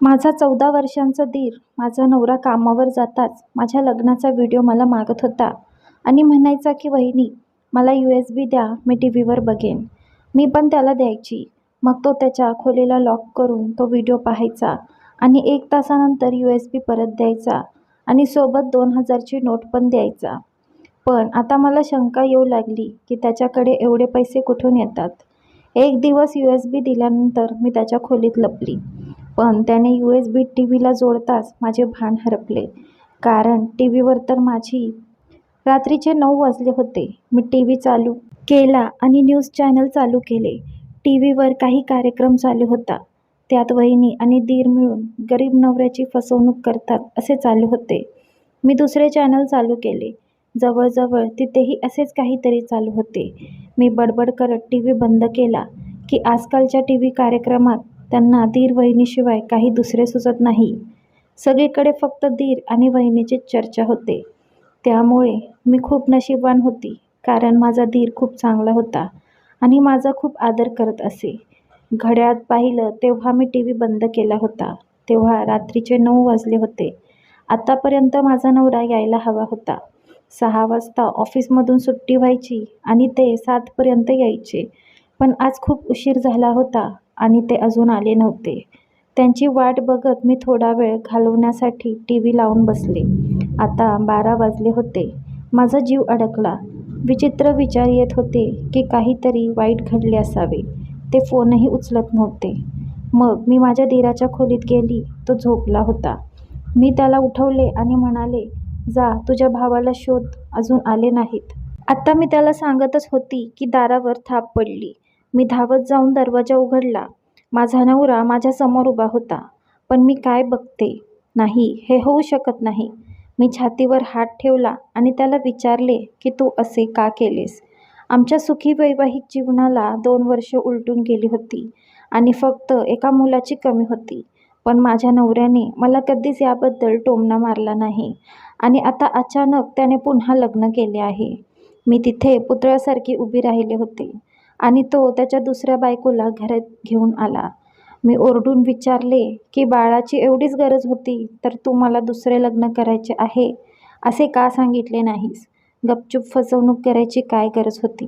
माझा 14 वर्षांचा दीर माझा नवरा कामावर जाताच माझ्या लग्नाचा व्हिडिओ मला मागत होता आणि म्हणायचा की वहिनी मला USB द्या, मी टीव्हीवर बघेन. मी पण त्याला द्यायची. मग तो त्याच्या खोलीला लॉक करून तो व्हिडिओ पाहायचा आणि 1 तासानंतर USB परत द्यायचा आणि सोबत 2000ची नोट पण द्यायचा. पण आता मला शंका येऊ लागली की त्याच्याकडे एवढे पैसे कुठून येतात. एक दिवस USB दिल्यानंतर मी त्याच्या खोलीत लपली. पण त्याने USB टीव्हीला जोडताच माझे भान हरपले. कारण टीव्हीवर तर माझी रात्रीचे 9 वाजले होते. मी टीव्ही चालू केला आणि न्यूज चॅनल चालू केले. टीव्हीवर काही कार्यक्रम चालू होता. त्यात वहिनी आणि दीर मिळून गरीब नवऱ्याची फसवणूक करतात असे चालू होते. मी दुसरे चॅनल चालू केले. जवळजवळ तिथेही असेच काहीतरी चालू होते. मी बडबड करत टीव्ही बंद केला की आजकालच्या टीव्ही कार्यक्रमात त्यांना दीर वहिनीशिवाय काही दुसरे सुचत नाही. सगळीकडे फक्त दीर आणि वहिनीचीच चर्चा होते. त्यामुळे मी खूप नशीबवान होती, कारण माझा दीर खूप चांगला होता आणि माझा खूप आदर करत असे. घड्याळात पाहिलं तेव्हा मी टीव्ही बंद केला होता तेव्हा रात्रीचे 9 वाजले होते. आतापर्यंत माझा नवरा यायला हवा होता. 6 वाजता ऑफिसमधून सुट्टी व्हायची आणि ते 7 पर्यंत यायचे. पण आज खूप उशीर झाला होता आणि ते अजून आले नव्हते. त्यांची वाट बघत मी थोडा वेळ घालवण्यासाठी टीव्ही लावून बसले. आता 12 वाजले होते. माझा जीव अडकला. विचित्र विचार येत होते की काहीतरी वाईट घडले असावे. ते फोनही उचलत नव्हते. मग मी माझ्या दीराच्या खोलीत गेली. तो झोपला होता. मी त्याला उठवले आणि म्हणाले, जा तुझ्या भावाला शोध, अजून आले नाहीत. आता मी त्याला सांगतच होती की दारावर थाप पडली. मी धावत जाऊन दरवाजा उघडला. माझा नवरा माझ्या समोर उभा होता. पण मी काय बघते? नाही, हे होऊ शकत नाही. मी छातीवर हात ठेवला आणि त्याला विचारले की तू असे का केलेस? आमच्या सुखी वैवाहिक जीवनाला 2 वर्ष उलटून गेली होती आणि फक्त एका मुलाची कमी होती. पण माझ्या नवऱ्याने मला कधीच याबद्दल टोमणा मारला नाही आणि आता अचानक त्याने पुन्हा लग्न केले आहे. मी तिथे पुतळ्यासारखी उभी राहिले होते आणि तो त्याच्या दुसऱ्या बायकोला घरात घेऊन आला. मी ओरडून विचारले की बाळाची एवढीच गरज होती तर तू मला दुसरे लग्न करायचे आहे असे का सांगितले नाहीस? गपचूप फसवणूक करायची काय गरज होती?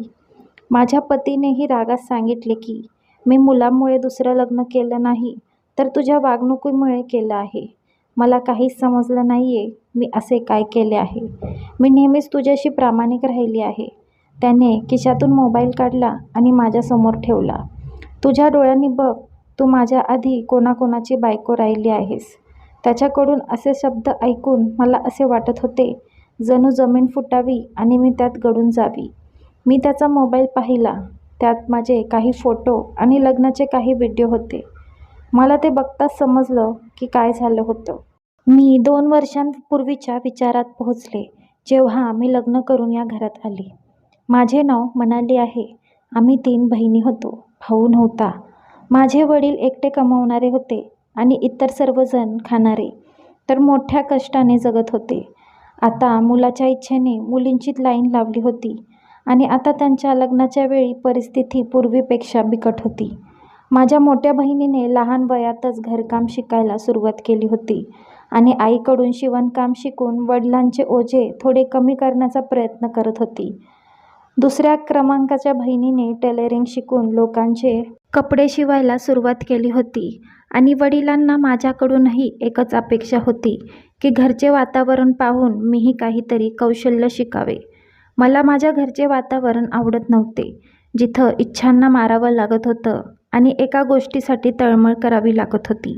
माझ्या पतीनेही रागात सांगितले की मी मुलामुळे दुसरं लग्न केलं नाही तर तुझ्या वागणुकीमुळे केलं आहे. मला काहीच समजलं नाहीये मी असे काय केले आहे. मी नेहमीच तुझ्याशी प्रामाणिक राहिली आहे. त्याने खिशातून मोबाईल काढला आणि माझ्यासमोर ठेवला. तुझ्या डोळ्यांनी बघ, तू माझ्या आधी कोणाकोणाची बायको राहिली आहेस. त्याच्याकडून असे शब्द ऐकून मला असे वाटत होते जणू जमीन फुटावी आणि मी त्यात गळून जावी. मी त्याचा मोबाईल पाहिला. त्यात माझे काही फोटो आणि लग्नाचे काही व्हिडिओ होते. मला ते बघताच समजलं की काय झालं होतं. मी 2 वर्षांपूर्वीच्या विचारात पोहोचले, जेव्हा मी लग्न करून या घरात आले. माझे नाव मनाली आहे. आम्ही 3 बहिणी होतो. भाऊ नव्हता. माझे वडील एकटे कमावणारे होते आणि इतर सर्वजण खाणारे तर मोठ्या कष्टाने जगत होते. आता मुलाच्या इच्छेने मुलींची लाईन लावली होती आणि आता त्यांच्या लग्नाच्या वेळी परिस्थिती पूर्वीपेक्षा बिकट होती. माझ्या मोठ्या बहिणीने लहान वयातच घरकाम शिकायला सुरुवात केली होती आणि आईकडून शिवणकाम शिकून वडिलांचे ओझे थोडे कमी करण्याचा प्रयत्न करत होती. दुसऱ्या क्रमांकाच्या बहिणीने टेलरिंग शिकून लोकांचे कपडे शिवायला सुरुवात केली होती आणि वडिलांना माझ्याकडूनही एकच अपेक्षा होती की घरचे वातावरण पाहून मीही काहीतरी कौशल्य शिकावे. मला माझ्या घरचे वातावरण आवडत नव्हते, जिथं इच्छांना मारावं लागत होतं आणि एका गोष्टीसाठी तळमळ करावी लागत होती.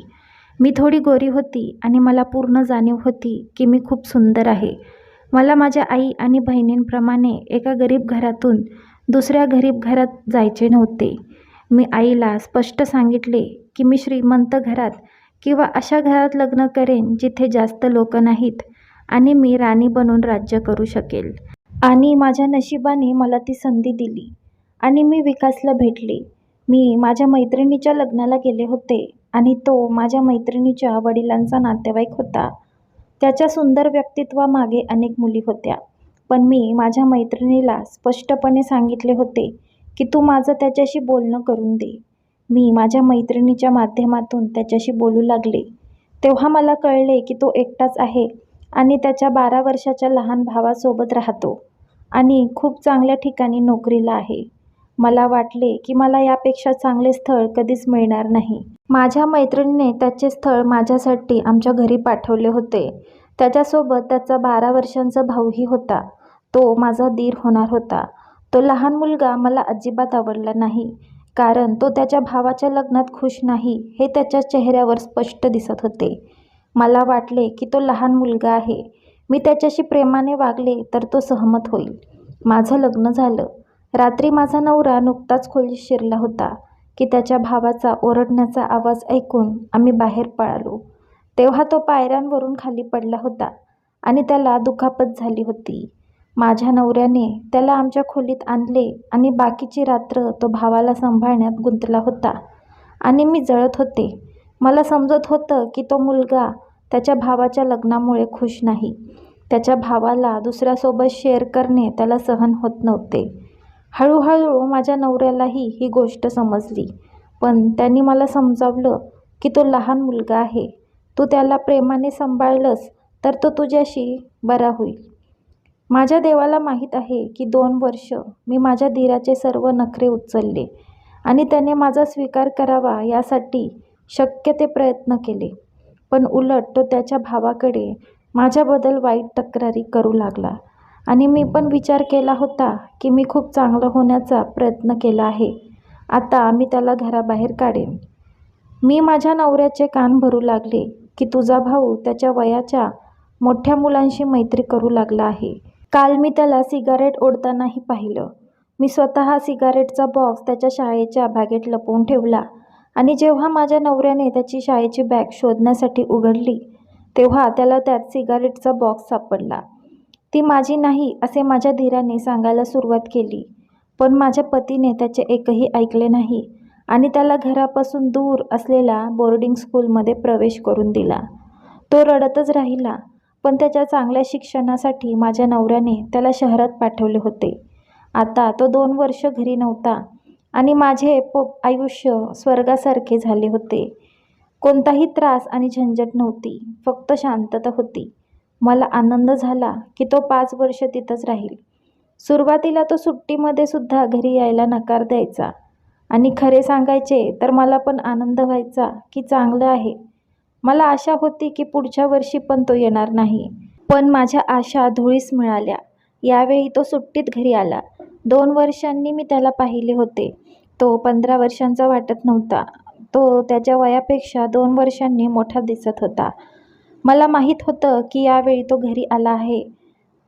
मी थोडी गोरी होती आणि मला पूर्ण जाणीव होती की मी खूप सुंदर आहे. मला माझ्या आई आणि बहिणींप्रमाणे एका गरीब घरातून दुसऱ्या गरीब घरात जायचे नव्हते. मी आईला स्पष्ट सांगितले की मी श्रीमंत घरात किंवा अशा घरात लग्न करेन जिथे जास्त लोक नाहीत आणि मी राणी बनून राज्य करू शकेल. आणि माझ्या नशिबाने मला ती संधी दिली आणि मी विकासला भेटले. मी माझ्या मैत्रिणीच्या लग्नाला गेले होते आणि तो माझ्या मैत्रिणीच्या वडिलांचा नातेवाईक होता. त्याच्या सुंदर व्यक्तित्वामागे अनेक मुली होत्या. पण मी माझ्या मैत्रिणीला स्पष्टपणे सांगितले होते की तू माझं त्याच्याशी बोलणं करून दे. मी माझ्या मैत्रिणीच्या माध्यमातून त्याच्याशी बोलू लागले. तेव्हा मला कळले की तो एकटाच आहे आणि त्याच्या 12 वर्षाच्या लहान भावासोबत राहतो आणि खूप चांगल्या ठिकाणी नोकरीला आहे. मला वाटले की मला यापेक्षा चांगले स्थळ कधीच मिळणार नाही. माझ्या मैत्रिणीने त्याचे स्थळ माझ्यासाठी आमच्या घरी पाठवले होते. त्याच्यासोबत त्याचा 12 वर्षांचा भाऊही होता. तो माझा दीर होणार होता. तो लहान मुलगा मला अजिबात आवडला नाही, कारण तो त्याच्या भावाच्या लग्नात खुश नाही हे त्याच्या चेहऱ्यावर स्पष्ट दिसत होते. मला वाटले की तो लहान मुलगा आहे. मी त्याच्याशी प्रेमाने वागले तर तो सहमत होईल. माझं लग्न झालं. रात्री माझा नवरा नुकताच खोलीत शिरला होता की त्याच्या भावाचा ओरडण्याचा आवाज ऐकून आम्ही बाहेर पळालो. तेव्हा तो पायऱ्यांवरून खाली पडला होता आणि त्याला दुखापत झाली होती. माझ्या नवऱ्याने त्याला आमच्या खोलीत आणले आणि बाकीची रात्र तो भावाला सांभाळण्यात गुंतला होता आणि मी जळत होते. मला समजत होतं की तो मुलगा त्याच्या भावाच्या लग्नामुळे खुश नाही. त्याच्या भावाला दुसऱ्यासोबत शेअर करणे त्याला सहन होत नव्हते. हळूहळू माझ्या नवऱ्यालाही ही गोष्ट समजली, पण त्यांनी मला समजावलं की तो लहान मुलगा आहे. तू त्याला प्रेमाने सांभाळलंस तर तो तुझ्याशी बरा होईल. माझ्या देवाला माहीत आहे की 2 वर्ष मी माझ्या दीराचे सर्व नखरे उचलले आणि त्याने माझा स्वीकार करावा यासाठी शक्य ते प्रयत्न केले. पण उलट तो त्याच्या भावाकडे माझ्याबद्दल वाईट तक्रारी करू लागला आणि मी पण विचार केला होता की मी खूप चांगलं होण्याचा प्रयत्न केला आहे. आता मी त्याला घराबाहेर काढेन. मी माझ्या नवऱ्याचे कान भरू लागले की तुझा भाऊ त्याच्या वयाच्या मोठ्या मुलांशी मैत्री करू लागला आहे. काल मी त्याला सिगारेट ओढतानाही पाहिलं. मी स्वतः सिगारेटचा बॉक्स त्याच्या शाळेच्या बॅगेत लपवून ठेवला आणि जेव्हा माझ्या नवऱ्याने त्याची शाळेची बॅग शोधण्यासाठी उघडली तेव्हा त्याला त्यात सिगारेटचा बॉक्स सापडला. ती माझी नाही असे माझ्या धीराने सांगायला सुरुवात केली, पण माझ्या पतीने त्याचे एकही ऐकले नाही आणि त्याला घरापासून दूर असलेल्या बोर्डिंग स्कूलमध्ये प्रवेश करून दिला. तो रडतच राहिला, पण त्याच्या चांगल्या शिक्षणासाठी माझ्या नवऱ्याने त्याला शहरात पाठवले होते. आता तो 2 वर्ष घरी नव्हता आणि माझे आयुष्य स्वर्गासारखे झाले होते. कोणताही त्रास आणि झंझट नव्हती, फक्त शांतता होती. मला आनंद झाला की तो 5 वर्ष तिथंच राहील. सुरुवातीला तो सुट्टीमध्ये सुद्धा घरी यायला नकार द्यायचा आणि खरे सांगायचे तर मला पण आनंद व्हायचा की चांगलं आहे. मला आशा होती की पुढच्या वर्षी पण तो येणार नाही, पण माझ्या आशा धुळीस मिळाल्या. यावेळी तो सुट्टीत घरी आला. 2 वर्षांनी मी त्याला पाहिले होते. तो 15 वर्षांचा वाटत नव्हता. तो त्याच्या वयापेक्षा 2 वर्षांनी मोठा दिसत होता. मला माहीत होतं की यावेळी तो घरी आला आहे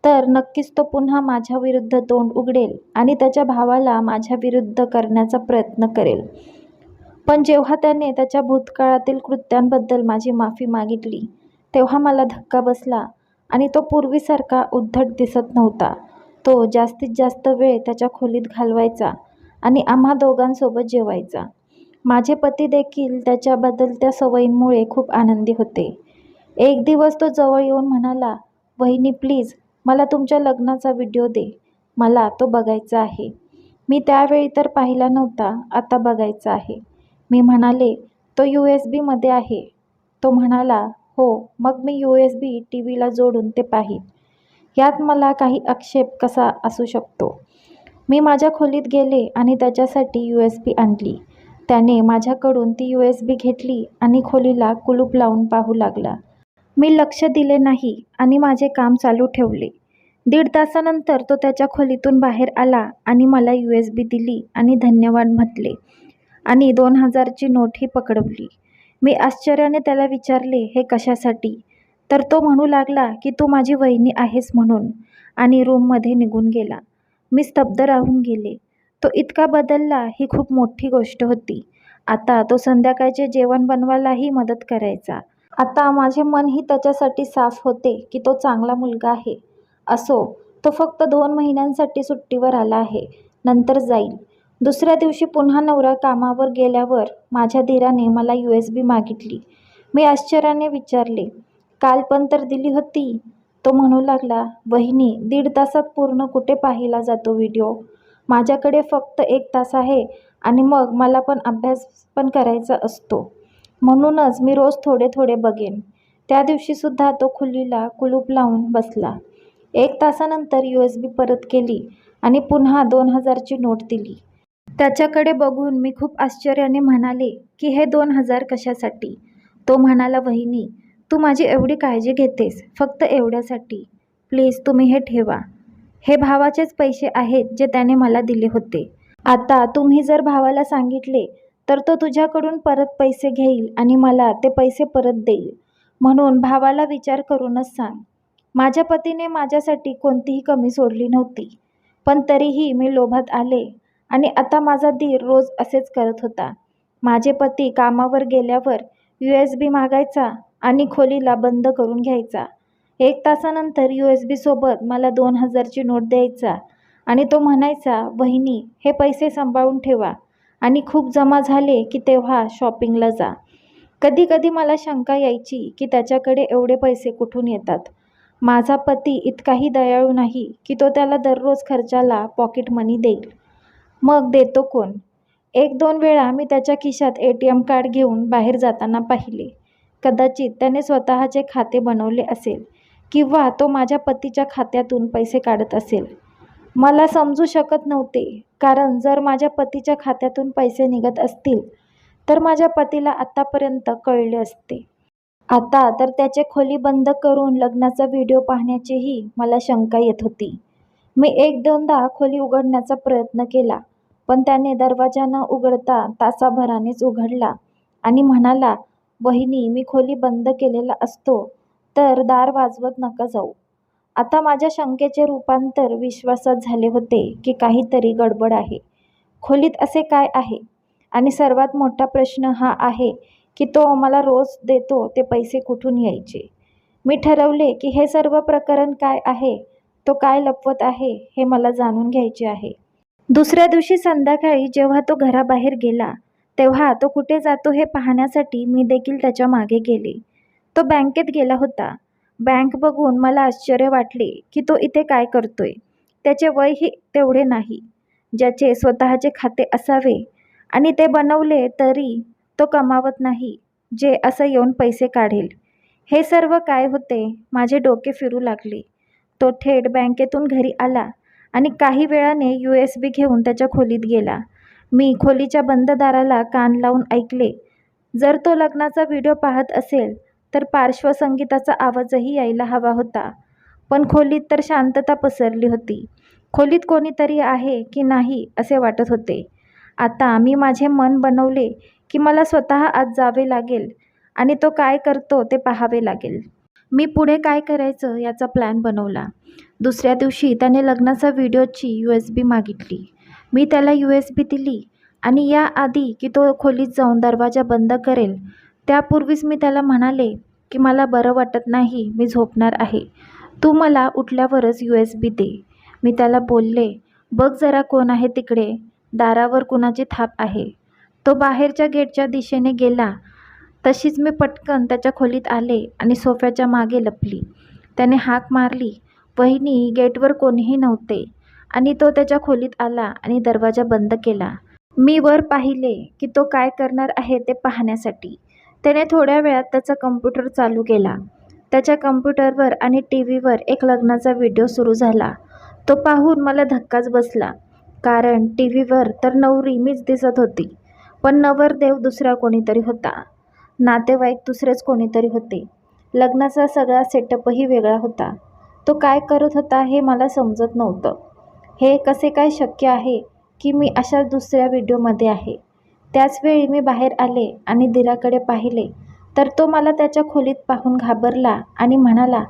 तर नक्कीच तो पुन्हा माझ्या विरुद्ध तोंड उघडेल आणि त्याच्या भावाला माझ्या विरुद्ध करण्याचा प्रयत्न करेल. पण जेव्हा त्याने त्याच्या भूतकाळातील कृत्यांबद्दल माझी माफी मागितली तेव्हा मला धक्का बसला आणि तो पूर्वीसारखा उद्धट दिसत नव्हता. तो जास्तीत जास्त वेळ त्याच्या खोलीत घालवायचा आणि आम्हा दोघांसोबत जेवायचा. माझे पती देखील त्याच्या बदलत्या सवयींमुळे खूप आनंदी होते. एक दिवस तो जवळ येऊन म्हणाला, "वहिनी प्लीज मला तुमच्या लग्नाचा व्हिडिओ दे. मला तो बघायचा आहे." मी त्यावेळी तर पाहिला नव्हता, आता बघायचा आहे. मी म्हणाले, "तो USB मध्ये आहे." तो म्हणाला, "हो." मग मी USB टीव्हीला जोडून ते पाहीन. यात मला काही आक्षेप कसा असू शकतो? मी माझ्या खोलीत गेले आणि त्याच्यासाठी USB आणली. त्याने माझ्याकडून ती USB घेतली आणि खोलीला कुलूप लावून पाहू लागला. मी लक्ष दिले नाही आणि माझे काम चालू ठेवले. 1.5 तासानंतर तो त्याच्या खोलीतून बाहेर आला आणि मला USB दिली आणि धन्यवाद म्हटले आणि 2000ची नोटही पकडवली. मी आश्चर्याने त्याला विचारले, "हे कशासाठी?" तर तो म्हणू लागला की "तू माझी वहिनी आहेस म्हणून" आणि रूममध्ये निघून गेला. मी स्तब्ध राहून गेले. तो इतका बदलला ही खूप मोठी गोष्ट होती. आता तो संध्याकाळचे जेवण बनवायलाही मदत करायचा. आता माझे मनही त्याच्यासाठी साफ होते की तो चांगला मुलगा आहे. असो, तो फक्त 2 महिन्यांसाठी सुट्टीवर आला आहे, नंतर जाईल. दुसऱ्या दिवशी पुन्हा नवरा कामावर गेल्यावर माझ्या धीराने मला USB मागितली. मी आश्चर्याने विचारले, "काल पण तर दिली होती." तो म्हणू लागला, "वहिनी 1.5 तासात पूर्ण कुठे पाहिला जातो व्हिडिओ? माझ्याकडे फक्त 1 तास आहे आणि मग मला पण अभ्यास पण करायचा असतो." म्हणूनच मी रोज थोडे थोडे बघेन. त्या दिवशीसुद्धा तो खोलीला कुलूप लावून बसला. 1 तासानंतर USB परत केली आणि पुन्हा 2000ची नोट दिली. त्याच्याकडे बघून मी खूप आश्चर्याने म्हणाले की हे 2000 कशासाठी? तो म्हणाला, वहिनी, तू माझी एवढी काळजी घेतेस, फक्त एवढ्यासाठी. प्लीज तुम्ही हे ठेवा. हे भावाचेच पैसे आहेत जे त्याने मला दिले होते. आता तुम्ही जर भावाला सांगितले तर तो तुझ्याकडून परत पैसे घेईल आणि मला ते पैसे परत देईल. म्हणून भावाला विचार करूनच सांग. माझ्या पतीने माझ्यासाठी कोणतीही कमी सोडली नव्हती. पण तरीही मी लोभात आले आणि आता माझा दीर रोज असेच करत होता. माझे पती कामावर गेल्यावर USB मागायचा आणि खोलीला बंद करून घ्यायचा. 1 तासानंतर USB सोबत मला 2000ची नोट द्यायचा आणि तो म्हणायचा, वहिनी, हे पैसे सांभाळून ठेवा आणि खूप जमा झाले की तेव्हा शॉपिंगला जा. कधी कधी मला शंका यायची की त्याच्याकडे एवढे पैसे कुठून येतात. माझा पती इतकाही दयाळू नाही की तो त्याला दररोज खर्चाला पॉकेट मनी देईल. मग देतो कोण? 1-2 वेळा मी त्याच्या खिशात ATM कार्ड घेऊन बाहेर जाताना पाहिले. कदाचित त्याने स्वतःचे खाते बनवले असेल किंवा तो माझ्या पतीच्या खात्यातून पैसे काढत असेल. मला समजू शकत नव्हते, कारण जर माझ्या पतीच्या खात्यातून पैसे निघत असतील तर माझ्या पतीला आत्तापर्यंत कळले असते. आता तर त्याचे खोली बंद करून लग्नाचा व्हिडिओ पाहण्याचीही मला शंका येत होती. मी 1-2दा खोली उघडण्याचा प्रयत्न केला, पण त्याने दरवाजा न उघडता तासाभरानेच उघडला आणि म्हणाला, वहिनी, मी खोली बंद केलेला असतो तर दार वाजवत नका जाऊ. आता माझ्या शंकेचे रूपांतर विश्वासात झाले होते की काहीतरी गडबड आहे. खोलीत असे काय आहे? आणि सर्वात मोठा प्रश्न हा आहे की तो मला रोज देतो ते पैसे कुठून यायचे? मी ठरवले की हे सर्व प्रकरण काय आहे, तो काय लपवत आहे हे मला जाणून घ्यायचे आहे. दुसऱ्या दिवशी संध्याकाळी जेव्हा तो घराबाहेर गेला तेव्हा तो कुठे जातो हे पाहण्यासाठी मी देखील त्याच्या मागे गेले. तो बँकेत गेला होता. बँक बघून मला आश्चर्य वाटले की तो इथे काय करतोय. त्याचे वयही तेवढे नाही ज्याचे स्वतःचे खाते असावे आणि ते बनवले तरी तो कमावत नाही जे असं येऊन पैसे काढेल. हे सर्व काय होते? माझे डोके फिरू लागले. तो थेट बँकेतून घरी आला आणि काही वेळाने USB घेऊन त्याच्या खोलीत गेला. मी खोलीच्या बंद दाराला कान लावून ऐकले. जर तो लग्नाचा व्हिडिओ पाहत असेल तर पार्श्वसंगीताचा आवाजही यायला हवा होता. पण खोलीत तर शांतता पसरली होती. खोलीत कोणीतरी आहे की नाही असे वाटत होते. आता मी माझे मन बनवले की मला स्वतः आज जावे लागेल आणि तो काय करतो ते पाहावे लागेल. मी पुढे काय करायचं याचा प्लॅन बनवला. दुसऱ्या दिवशी त्याने लग्नाचा व्हिडिओची USB मागितली. मी त्याला USB दिली आणि याआधी की तो खोलीत जाऊन दरवाजा बंद करेल त्यापूर्वीच मी त्याला म्हणाले की मला बरं वाटत नाही, मी झोपणार आहे. तू मला उठल्यावरच USB दे. मी त्याला बोलले, बघ जरा कोण आहे तिकडे, दारावर कुणाची थाप आहे. तो बाहेरच्या गेटच्या दिशेने गेला. तशीच मी पटकन त्याच्या खोलीत आले आणि सोफ्याच्या मागे लपली. त्याने हाक मारली, वहिनी, गेटवर कोणीही नव्हते आणि तो त्याच्या खोलीत आला आणि दरवाजा बंद केला. मी वर पाहिले की तो काय करणार आहे ते पाहण्यासाठी. त्याने थोड्या वेळात त्याचा कम्प्युटर चालू केला. त्याच्या कम्प्युटरवर आणि TV वर एक लग्नाचा व्हिडिओ सुरू झाला. तो पाहून मला धक्काच बसला, कारण TV वर तर नवरी मीच दिसत होती, पण नवरदेव दुसरा कोणीतरी होता. नातेवाईक दुसरेच कोणीतरी होते. लग्नाचा सगळा सेटअपही वेगळा होता. तो काय करत होता हे मला समजत नव्हतं. हे कसे काय शक्य आहे की मी अशा दुसऱ्या व्हिडिओमध्ये आहे? त्याचवेळी मी बाहेर आले आणि दिराकडे पाहिले तर तो मला त्याच्या खोलीत पाहून घाबरला आणि म्हणाला,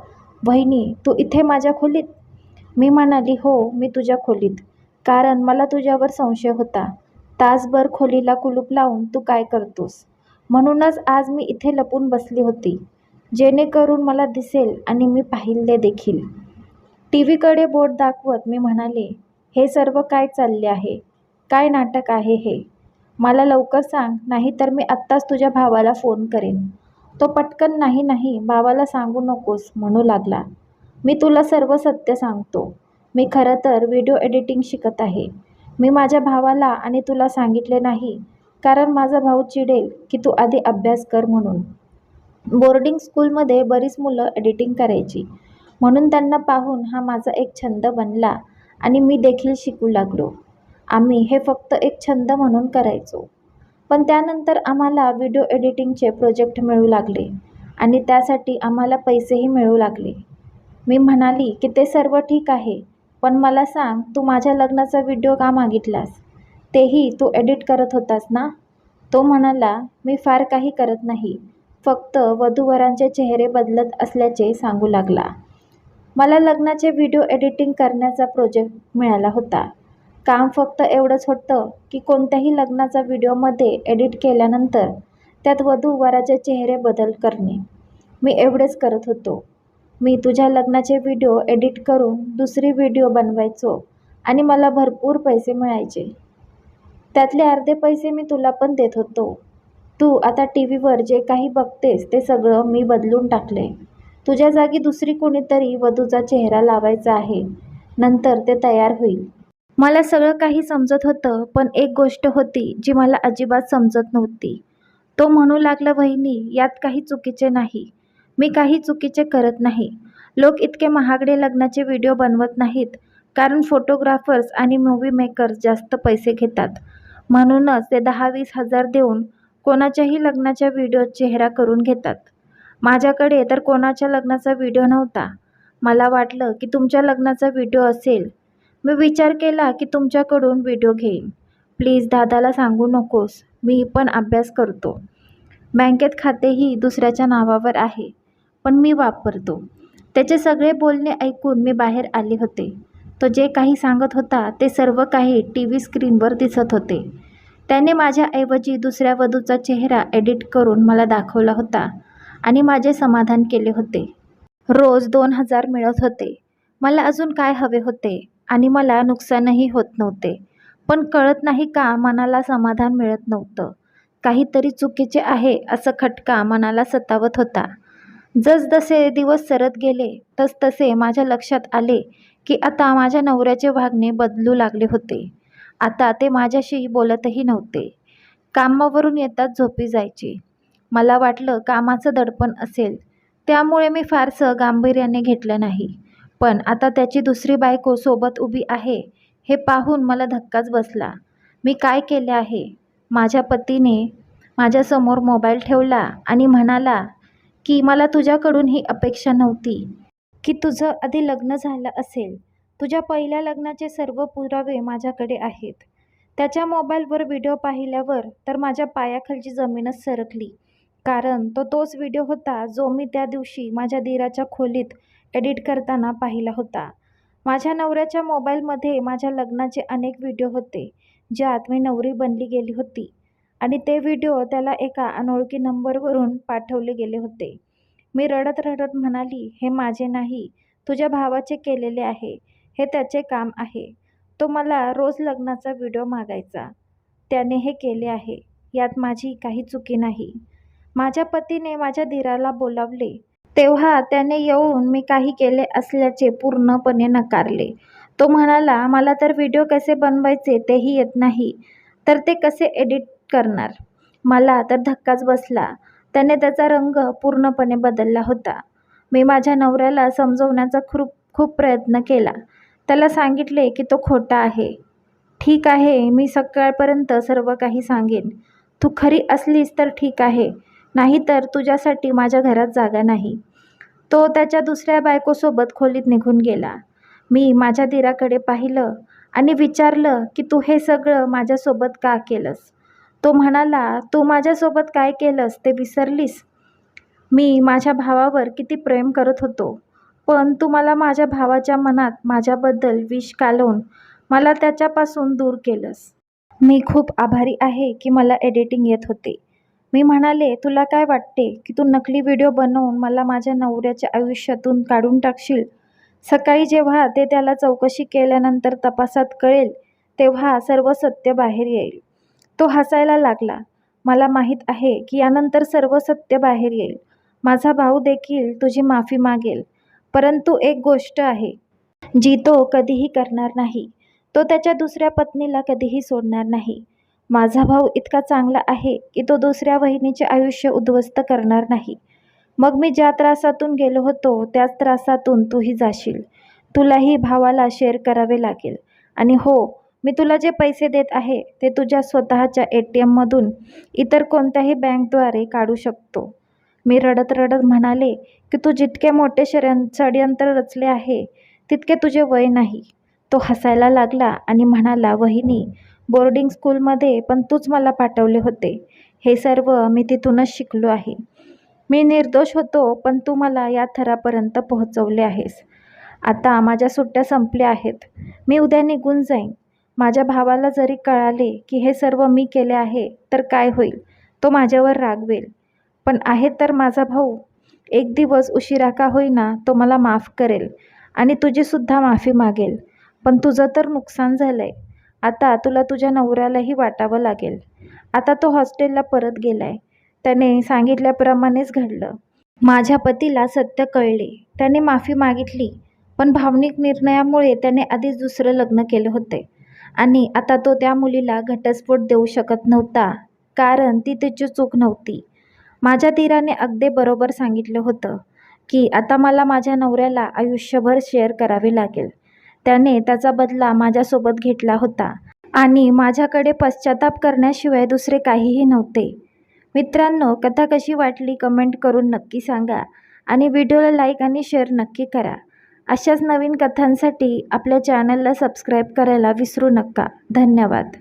वहिनी, तू इथे माझ्या खोलीत? मी म्हणाली, हो, मी तुझ्या खोलीत, कारण मला तुझ्यावर संशय होता. तासभर खोलीला कुलूप लावून तू काय करतोस? म्हणूनच आज मी इथे लपून बसली होती, जेणेकरून मला दिसेल आणि मी पाहिले देखील. TV कडे बोट दाखवत मी म्हणाले, हे सर्व काय चालले आहे? काय नाटक आहे हे? मला लवकर सांग, नाहीतर मी आत्ताच तुझ्या भावाला फोन करेन. तो पटकन नाही नाही, भावाला सांगू नकोस म्हणू लागला. मी तुला सर्व सत्य सांगतो. मी खरं तर व्हिडिओ एडिटिंग शिकत आहे. मी माझ्या भावाला आणि तुला सांगितले नाही, कारण माझा भाऊ चिडेल की तू आधी अभ्यास कर म्हणून. बोर्डिंग स्कूलमध्ये बरीच मुलं एडिटिंग करायची, म्हणून त्यांना पाहून हा माझा एक छंद बनला आणि मी देखील शिकू लागलो. आम्ही हे फक्त एक छंद म्हणून करायचो. पण त्यानंतर आम्हाला व्हिडिओ एडिटिंगचे प्रोजेक्ट मिळू लागले आणि त्यासाठी आम्हाला पैसेही मिळू लागले. मी म्हणाली की ते सर्व ठीक आहे, पण मला सांग, तू माझ्या लग्नाचा व्हिडिओ का मागितलास? तेही तू एडिट करत होतास ना? तो म्हणाला, मी फार काही करत नाही, फक्त वधूवरांचे चेहरे बदलत असल्याचे सांगू लागला. मला लग्नाचे व्हिडिओ एडिटिंग करण्याचा प्रोजेक्ट मिळाला होता. काम फक्त एवढंच होतं की कोणत्याही लग्नाचा व्हिडिओमध्ये एडिट केल्यानंतर त्यात वधू-वराचे चेहरे बदल करणे. मी एवढेच करत होतो. मी तुझ्या लग्नाचे व्हिडिओ एडिट करून दुसरी व्हिडिओ बनवायचो आणि मला भरपूर पैसे मिळायचे. त्यातले अर्धे पैसे मी तुला पण देत होतो. तू आता टीव्हीवर जे काही बघतेस ते सगळं मी बदलून टाकले. तुझ्या जागी दुसरी कोणीतरी वधूचा चेहरा लावायचा आहे. नंतर ते तयार होईल. मला सगळं काही समजत होतं, पण एक गोष्ट होती जी मला अजिबात समजत नव्हती. तो म्हणू लागला, वहिनी, यात काही चुकीचे नाही. मी काही चुकीचे करत नाही. लोक इतके महागडे लग्नाचे व्हिडिओ बनवत नाहीत, कारण फोटोग्राफर्स आणि मूव्ही मेकर्स जास्त पैसे घेतात. म्हणूनच ते 10-20 हजार देऊन कोणाच्याही लग्नाच्या व्हिडिओत चेहरा करून घेतात. माझ्याकडे तर कोणाच्या लग्नाचा व्हिडिओ नव्हता. मला वाटलं की तुमच्या लग्नाचा व्हिडिओ असेल. मी विचार केला की तुमच्याकडून व्हिडिओ घेईन. प्लीज दादाला सांगू नकोस. मी पण अभ्यास करतो. बँकेत खातेही दुसऱ्याच्या नावावर आहे, पण मी वापरतो. त्याचे सगळे बोलणे ऐकून मी बाहेर आले होते. तो जे काही सांगत होता ते सर्व काही टीव्ही स्क्रीनवर दिसत होते. त्याने माझ्याऐवजी दुसऱ्या वधूचा चेहरा एडिट करून मला दाखवला होता आणि माझे समाधान केले होते. रोज 2,000 मिळत होते. मला अजून काय हवे होते आणि मला नुकसानही होत नव्हते. पण कळत नाही का मनाला समाधान मिळत नव्हतं. काहीतरी चुकीचे आहे असं खटका मनाला सतावत होता. जसजसे दिवस सरत गेले तसतसे माझ्या लक्षात आले की आता माझ्या नवऱ्याचे वागणे बदलू लागले होते. आता ते माझ्याशी बोलतही नव्हते. कामावरून येताच झोपी जायचे. मला वाटलं कामाचं दडपण असेल, त्यामुळे मी फारसं गांभीर्याने घेतलं नाही. पण आता त्याची दुसरी बायको सोबत उभी आहे हे पाहून मला धक्काच बसला. मी काय केले आहे? माझ्या पतीने माझ्यासमोर मोबाईल ठेवला आणि म्हणाला की मला तुझ्याकडून ही अपेक्षा नव्हती की तुझं आधी लग्न झालं असेल. तुझ्या पहिल्या लग्नाचे सर्व पुरावे माझ्याकडे आहेत. त्याच्या मोबाईलवर व्हिडिओ पाहिल्यावर तर माझ्या पायाखालची जमीनच सरकली, कारण तो तोच व्हिडिओ होता जो मी त्या दिवशी माझ्या दीराच्या खोलीत एडिट करताना पाहिला होता. माझ्या नवऱ्याच्या मोबाईलमध्ये माझ्या लग्नाचे अनेक व्हिडिओ होते, ज्यात मी नवरी बनली गेली होती आणि ते व्हिडिओ त्याला एका अनोळखी नंबरवरून पाठवले गेले होते. मी रडत रडत म्हणाली, हे माझे नाही, तुझ्या भावाचे केलेले आहे. हे त्याचे काम आहे. तो मला रोज लग्नाचा व्हिडिओ मागायचा. त्याने हे केले आहे. यात माझी काही चुकी नाही. माझ्या पतीने माझ्या दीराला बोलावले तेव्हा त्याने येऊन मी काही केले असल्याचे पूर्णपणे नकारले. तो म्हणाला, मला तर व्हिडिओ कसे बनवायचे तेही येत नाही, तर ते कसे एडिट करणार? मला तर धक्काच बसला. त्याने त्याचा रंग पूर्णपणे बदलला होता. मी माझ्या नवऱ्याला समजवण्याचा खूप प्रयत्न केला. त्याला सांगितले की तो खोटा आहे. ठीक आहे, मी सकाळपर्यंत सर्व काही सांगेन. तू खरी असलीस तर ठीक आहे, नाहीतर तुझ्यासाठी माझ्या घरात जागा नाही. तो त्याच्या दुसऱ्या बायकोसोबत खोलीत निघून गेला. मी माझ्या दीराकडे पाहिलं आणि विचारलं की तू हे सगळं माझ्यासोबत का केलंस? तो म्हणाला, तू माझ्यासोबत काय केलंस ते विसरलीस? मी माझ्या भावावर किती प्रेम करत होतो, पण तू मला माझ्या भावाच्या मनात माझ्याबद्दल विष कालवून मला त्याच्यापासून दूर केलंस. मी खूप आभारी आहे की मला एडिटिंग येत होते. मी म्हणाले, तुला काय वाटते की तू नकली व्हिडिओ बनवून मला माझ्या नवऱ्याच्या आयुष्यातून काढून टाकशील? सकाळी जेव्हा ते त्याला चौकशी केल्यानंतर तपासात कळेल तेव्हा सर्व सत्य बाहेर येईल. तो हसायला लागला. मला माहीत आहे की यानंतर सर्व सत्य बाहेर येईल. माझा भाऊ देखील तुझी माफी मागेल. परंतु एक गोष्ट आहे जी तो कधीही करणार नाही. तो त्याच्या दुसऱ्या पत्नीला कधीही सोडणार नाही. माझा भाऊ इतका चांगला आहे की तो दुसऱ्या वहिनीचे आयुष्य उद्ध्वस्त करणार नाही. मग मी ज्या त्रासातून गेलो होतो त्याच त्रासातून तूही जाशील. तुलाही भावाला शेअर करावे लागेल. आणि हो, मी तुला जे पैसे देत आहे ते तुझ्या स्वतःच्या ATMमधून इतर कोणत्याही बँकद्वारे काढू शकतो. मी रडत रडत म्हणाले की तू जितके मोठे षडयंत्र रचले आहे तितके तुझे वय नाही. तो हसायला लागला आणि म्हणाला, वहिनी, बोर्डिंग स्कूलमध्ये पण तूच मला पाठवले होते. हे सर्व मी तिथूनच शिकलो आहे. मी निर्दोष होतो पण तू मला या थरापर्यंत पोहोचवले आहेस. आता माझ्या सुट्ट्या संपल्या आहेत. मी उद्या निघून जाईन. माझ्या भावाला जरी कळाले की हे सर्व मी केले आहे तर काय होईल? तो माझ्यावर रागवेल. पण आहे तर माझा भाऊ. एक दिवस उशिरा का होईना तो मला माफ करेल आणि तुझीसुद्धा माफी मागेल. पण तुझं तर नुकसान झालंय. आता तुला तुझ्या नवऱ्यालाही वाटावं लागेल. आता तो हॉस्टेलला परत गेलाय. त्याने सांगितल्याप्रमाणेच घडलं. माझ्या पतीला सत्य कळले. त्याने माफी मागितली. पण भावनिक निर्णयामुळे त्याने आधीच दुसरं लग्न केले होते आणि आता तो त्या मुलीला घटस्फोट देऊ शकत नव्हता, कारण ती त्याची चूक नव्हती. माझ्या धीराने अगदी बरोबर सांगितलं होतं की आता मला माझ्या नवऱ्याला आयुष्यभर शेअर करावे लागेल. त्याने त्याचा बदला माझ्यासोबत घेतला होता आणि माझ्याकडे पश्चाताप करण्याशिवाय दुसरे काहीही नव्हते. मित्रांनो, कथा कशी वाटली कमेंट करून नक्की सांगा आणि व्हिडिओला लाईक आणि शेअर नक्की करा. अशाच नवीन कथांसाठी आपल्या चॅनलला सबस्क्राईब करायला विसरू नका. धन्यवाद.